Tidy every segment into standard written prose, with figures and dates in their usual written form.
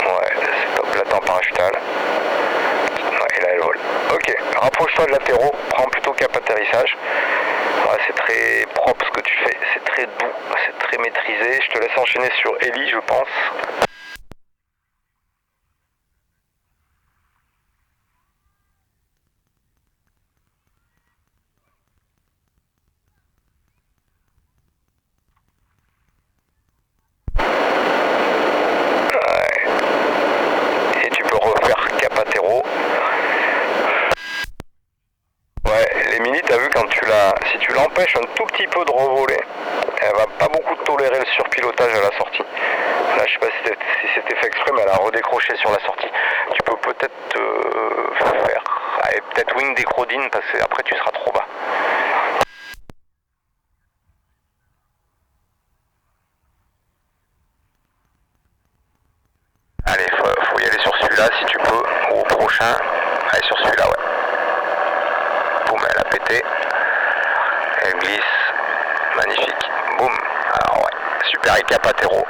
Ouais, c'est top, là t'es en parachutal. Ouais, et là elle vole. Ok, rapproche-toi de latéraux, prends plutôt cap atterrissage. Ouais, c'est très propre ce que tu fais, c'est très doux, c'est très maîtrisé. Je te laisse enchaîner sur Ellie, je pense. Et tu peux refaire Capatero. Ouais, les mini, t'as vu quand si tu l'empêches un tout petit peu de revoler, elle va pas beaucoup tolérer le surpilotage à la sortie. Là, je sais pas si c'était fait exprès, mais elle a redécroché sur la sortie. Tu peux peut-être faire, allez, peut-être wing des crodines parce que après tu seras trop bas. Allez, faut y aller sur celui-là si tu peux, ou au prochain. Allez, sur celui-là, ouais. Boum, elle a pété. Elle glisse. Magnifique. Boum. Alors ouais, super et Capatero.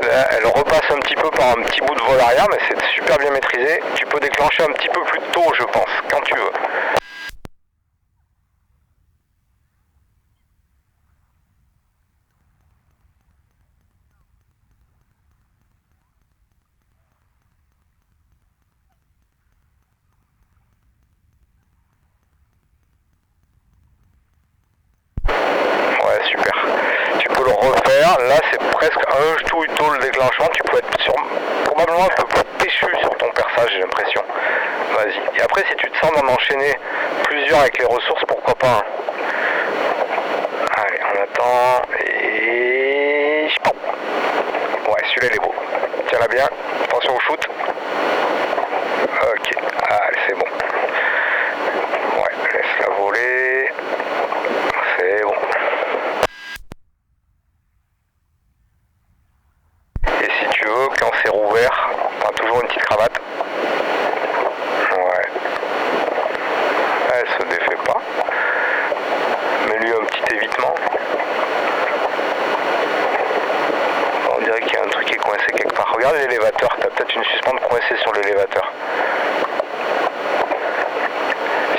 Là, elle repasse un petit peu par un petit bout de vol arrière, mais c'est super bien maîtrisé. Tu peux déclencher un petit peu plus tôt, je pense, quand tu veux. Ouais, super. Tu peux le refaire. Là, c'est presque un tout le déclenchement. Tu peux être probablement un peu plus péchu sur ton perçage, j'ai l'impression. Vas-y. Et après, si tu te sens d'en enchaîner plusieurs avec les ressources, pourquoi pas. Hein. Allez, on attend. Et... Ouais, celui-là, il est beau. Tiens-la bien. Attention au shoot. Ok. Allez, c'est bon. Ouais, laisse-la voler. C'est bon. Et si tu veux, quand c'est rouvert, t'as toujours une petite cravate. Ouais. Elle se défait pas. Mets-lui un petit évitement. On dirait qu'il y a un truc qui est coincé quelque part. Regarde l'élévateur, t'as peut-être une suspente coincée sur l'élévateur.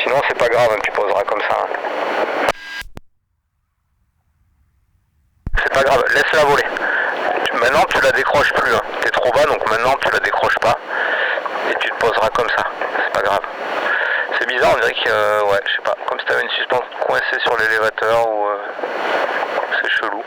Sinon c'est pas grave, tu poseras comme ça. Hein. C'est pas grave, laisse-la voler. Maintenant tu la décroches plus, hein. T'es trop bas donc maintenant tu la décroches pas. Et tu te poseras comme ça, c'est pas grave. C'est bizarre, on dirait que, ouais, je sais pas, comme si t'avais une suspente coincée sur l'élévateur ou... c'est chelou.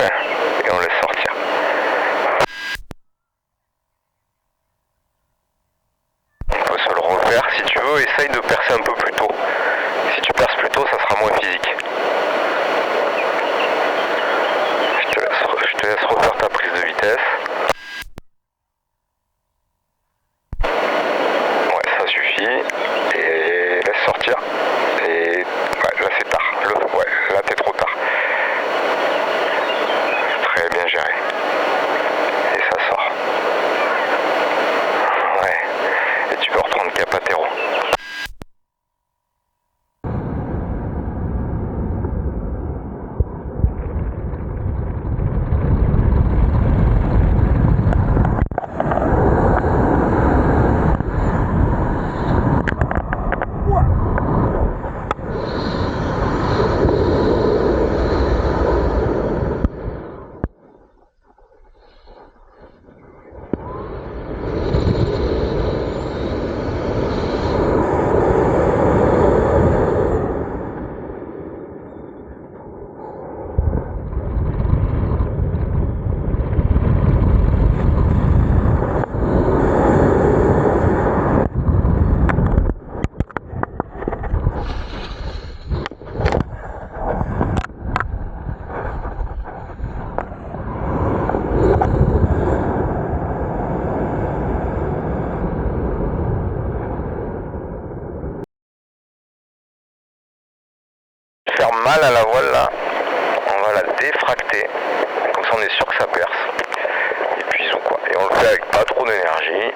frein et on laisse sortir. On peut se le refaire. Si tu veux, essaye de percer un peu plus tôt. Si tu perces plus tôt, ça sera moins physique. Je te laisse refaire ta prise de vitesse. Ouais, ça suffit. Et laisse sortir. Et ouais, là c'est tard. Ouais, là t'es trop tard. Très bien géré. Et ça sort. Ouais. Et tu peux reprendre Capatero. Faire mal à la voile là, on va la défracter, comme ça on est sûr que ça perce. Et puis quoi. Et on le fait avec pas trop d'énergie.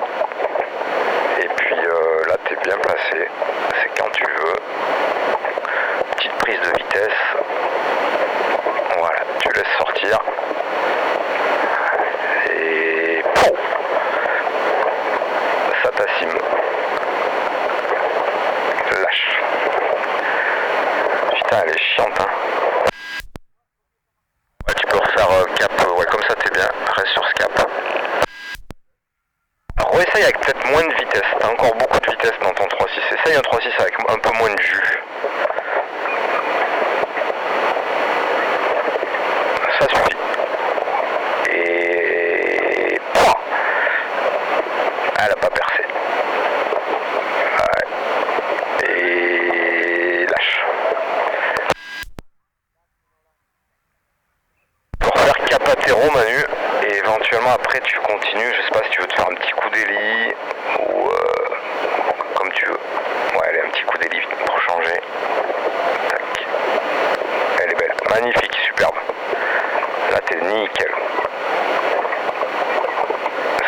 Et puis là t'es bien placé, c'est quand tu veux. Petite prise de vitesse. Voilà, tu laisses sortir. Et pouf, ça t'assime. Lâche. Putain, elle est chiante, hein. Ouais, tu peux refaire cap, ouais, comme ça t'es bien, reste sur ce cap. Alors, essaye avec peut-être moins de vitesse, t'as encore beaucoup de vitesse dans ton 3.6, essaye un 3.6 avec un peu moins de jus. Ça suffit. Et... Pouah, elle a pas percé. Ouais. Et... lâche. Capatero Manu, et éventuellement après tu continues, je sais pas si tu veux te faire un petit coup d'héli ou comme tu veux. Ouais, allez, un petit coup d'héli pour changer. Tac. Elle est belle, magnifique, superbe. Là t'es nickel.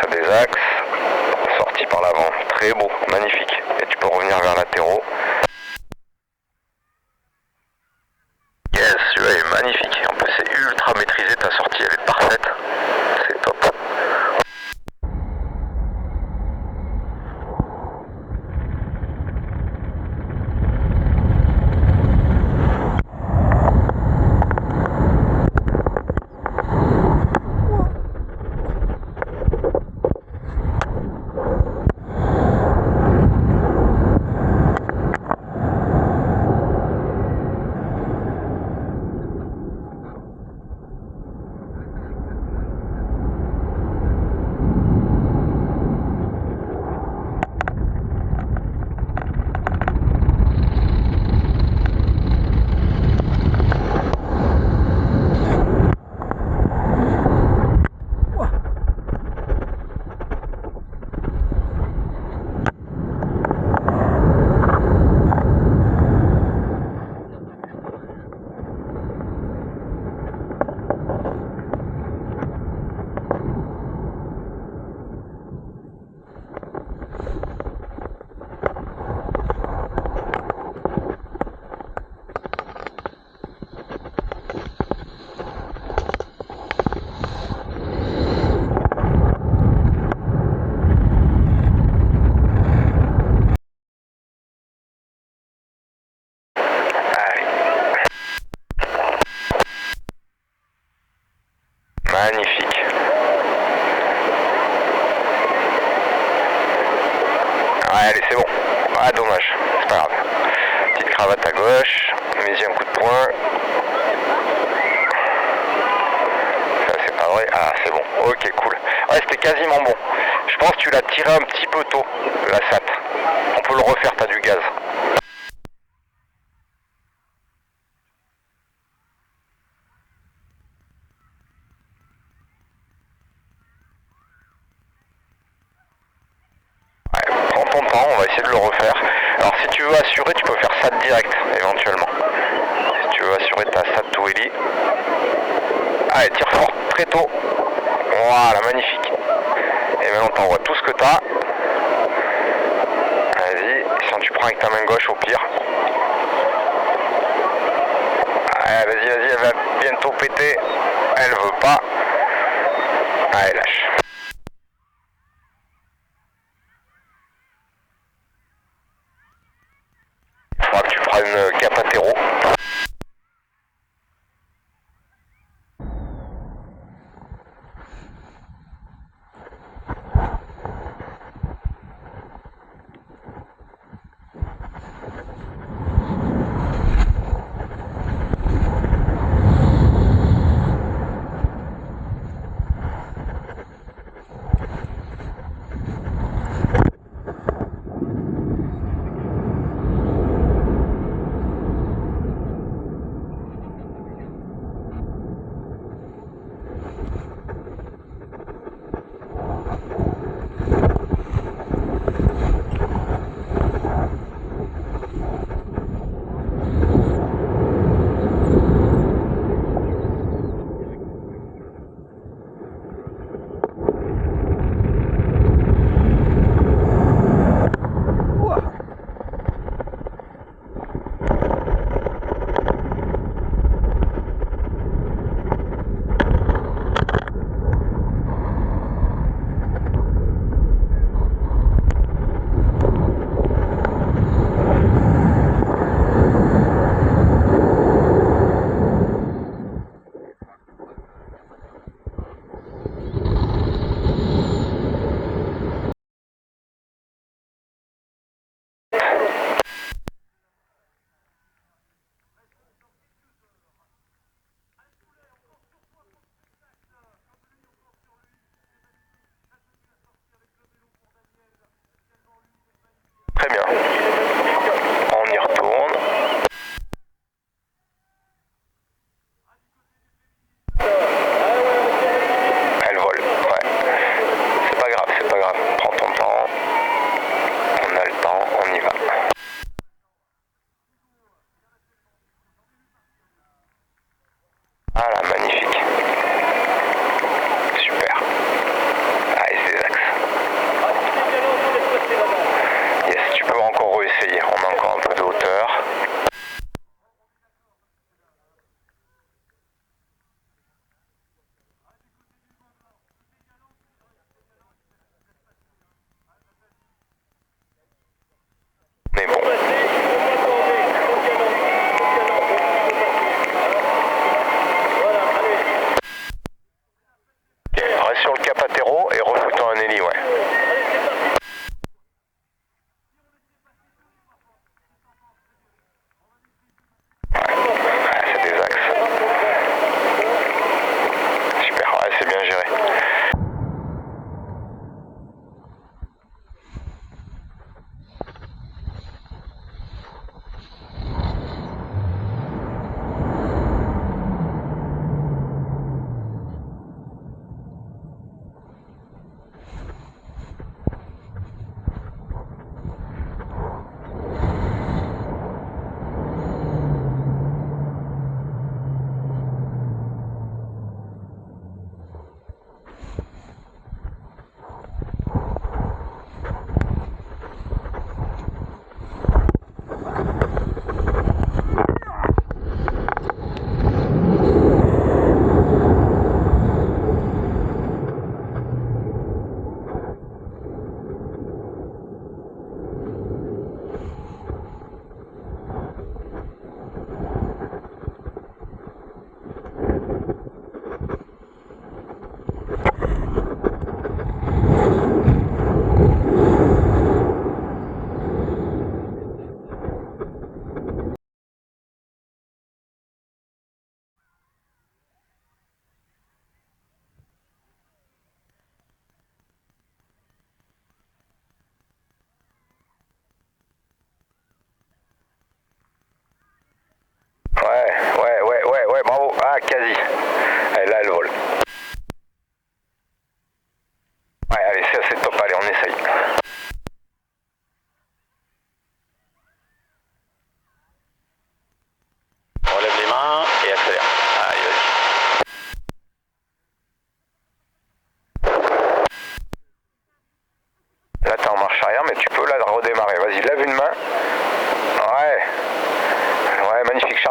Ça désaxe, sorti par l'avant, très beau, magnifique. Et tu peux revenir vers latéraux. Yes, celui-là est magnifique. En plus c'est ultra maîtrisé, ta sortie elle est parfaite. C'est top. Magnifique. Ouais, allez, c'est bon. Ah, dommage. C'est pas grave. Petite cravate à gauche. Mets-y un coup de poing. vrai. Ah, c'est bon. Ok, cool. Ouais, c'était quasiment bon. Je pense que tu l'as tiré un petit peu tôt, la SAT. On peut le refaire, t'as du gaz. Ouais, prends ton temps, on va essayer de le refaire. Alors si tu veux assurer, tu peux faire SAT direct, éventuellement. Si tu veux assurer ta SAT to heli. Allez, tire fort, très tôt. Voilà, magnifique. Et maintenant t'envoies tout ce que t'as. Vas-y, sinon tu prends avec ta main gauche au pire. Allez, vas-y, elle va bientôt péter. Elle veut pas. Allez, lâche. Il faudra que tu prennes cap atéro.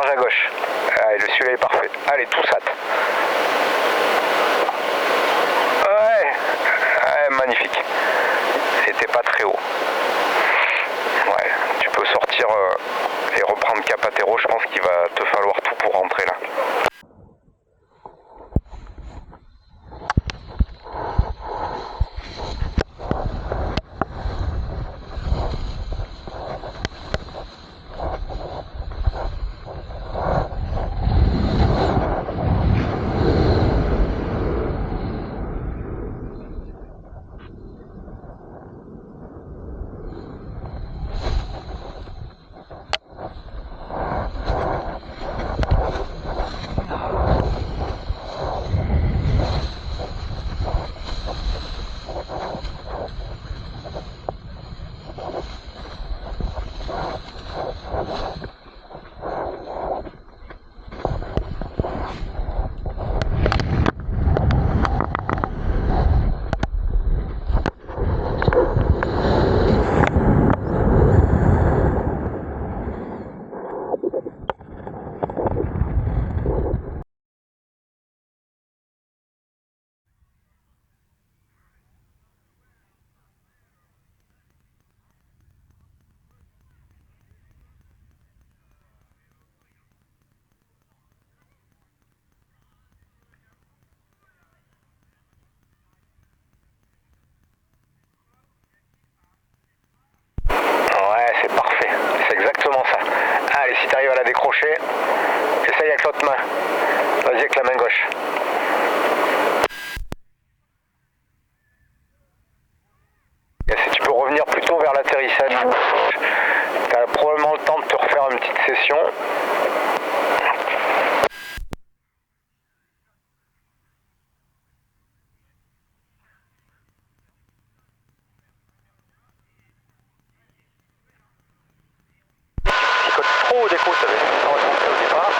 virage à gauche. Allez, celui-là est parfait. Allez, tout ça. Ouais, magnifique. C'était pas très haut. Ouais, tu peux sortir et reprendre Capatero. Je pense qu'il va te falloir tout pour rentrer là. Ouais, c'est parfait. C'est exactement ça. Allez, si tu arrives à la décrocher, essaye avec l'autre main. Vas-y avec la main gauche. Et si tu peux revenir plutôt vers l'atterrissage, tu as probablement le temps de te refaire une petite session. Il cote trop au dépôt, ça veut dire au départ.